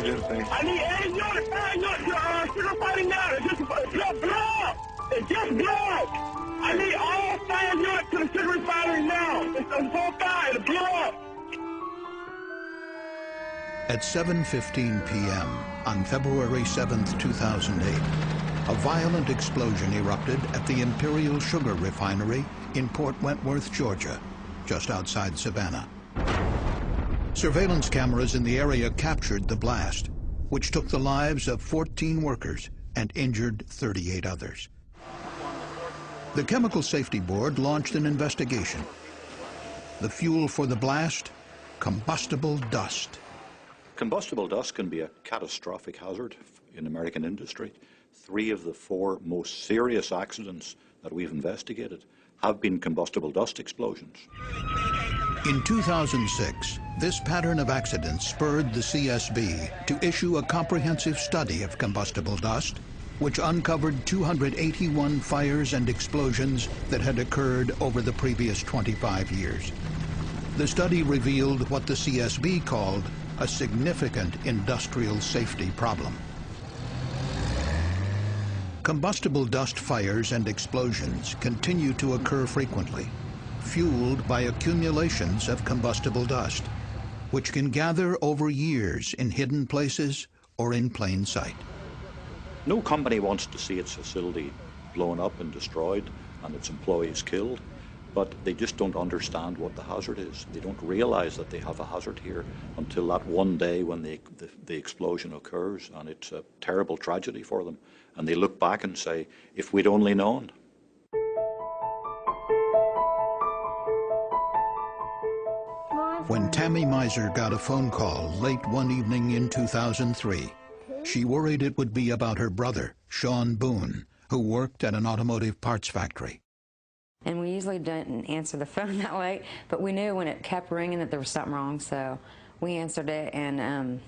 I need 8 units, 9 units, sugar fighting now. It's just blow up. It's just blood. I need all 5 units to the sugar refinery now. It's on 4-5, it'll blow up. At 7:15 p.m. on February 7th, 2008, a violent explosion erupted at the Imperial Sugar Refinery in Port Wentworth, Georgia, just outside Savannah. Surveillance cameras in the area captured the blast, which took the lives of 14 workers and injured 38 others. The Chemical Safety Board launched an investigation. The fuel for the blast? Combustible dust. Combustible dust can be a catastrophic hazard in American industry. 3 of the 4 most serious accidents that we've investigated have been combustible dust explosions. In 2006, this pattern of accidents spurred the CSB to issue a comprehensive study of combustible dust, which uncovered 281 fires and explosions that had occurred over the previous 25 years. The study revealed what the CSB called a significant industrial safety problem. Combustible dust fires and explosions continue to occur frequently, fueled by accumulations of combustible dust, which can gather over years in hidden places or in plain sight. No company wants to see its facility blown up and destroyed and its employees killed, but they just don't understand what the hazard is. They don't realize that they have a hazard here until that one day when the explosion occurs, and it's a terrible tragedy for them. And they look back and say, if we'd only known. When Tammy Miser got a phone call late one evening in 2003, she worried it would be about her brother, Sean Boone, who worked at an automotive parts factory. And we usually didn't answer the phone that late, but we knew when it kept ringing that there was something wrong, so we answered it, and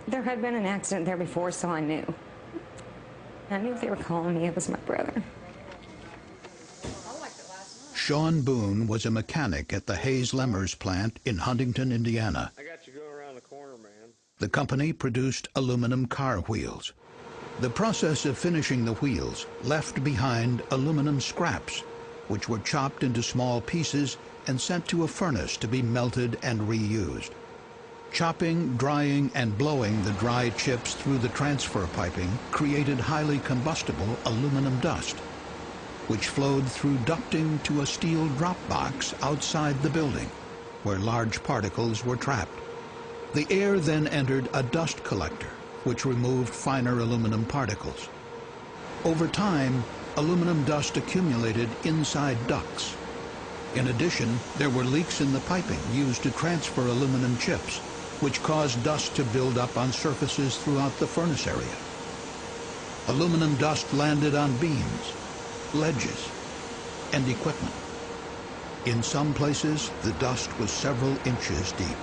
there had been an accident there before, so I knew. I knew if they were calling me, it was my brother. Sean Boone was a mechanic at the Hayes Lemmers plant in Huntington, Indiana. I got you going around the corner, man. The company produced aluminum car wheels. The process of finishing the wheels left behind aluminum scraps, which were chopped into small pieces and sent to a furnace to be melted and reused. Chopping, drying, and blowing the dry chips through the transfer piping created highly combustible aluminum dust, which flowed through ducting to a steel drop box outside the building, where large particles were trapped. The air then entered a dust collector, which removed finer aluminum particles. Over time, aluminum dust accumulated inside ducts. In addition, there were leaks in the piping used to transfer aluminum chips, which caused dust to build up on surfaces throughout the furnace area. Aluminum dust landed on beams, ledges, and equipment. In some places, the dust was several inches deep.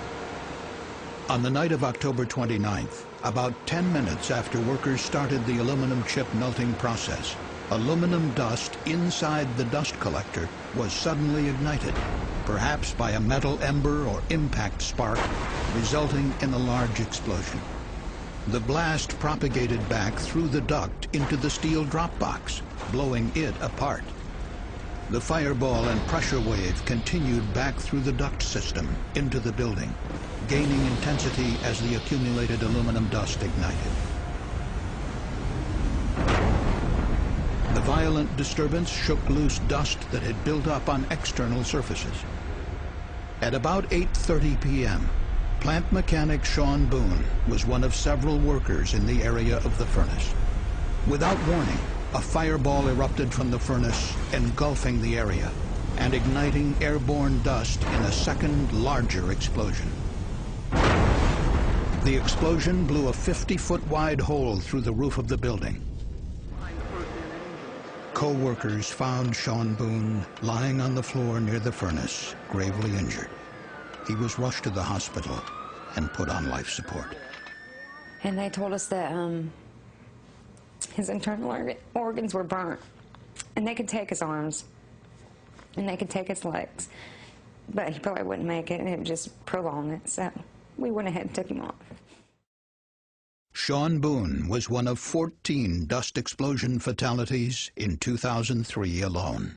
On the night of October 29th, about 10 minutes after workers started the aluminum chip melting process, aluminum dust inside the dust collector was suddenly ignited, perhaps by a metal ember or impact spark, resulting in a large explosion. The blast propagated back through the duct into the steel drop box, blowing it apart. The fireball and pressure wave continued back through the duct system into the building, gaining intensity as the accumulated aluminum dust ignited. The violent disturbance shook loose dust that had built up on external surfaces. At about 8:30 p.m., plant mechanic Sean Boone was one of several workers in the area of the furnace. Without warning, a fireball erupted from the furnace, engulfing the area and igniting airborne dust in a second, larger explosion. The explosion blew a 50-foot wide hole through the roof of the building. Co-workers found Sean Boone lying on the floor near the furnace, gravely injured. He was rushed to the hospital and put on life support. And they told us that his internal organs were burnt, and they could take his arms, and they could take his legs, but he probably wouldn't make it, and it would just prolong it. So we went ahead and took him off. Sean Boone was one of 14 dust explosion fatalities in 2003 alone.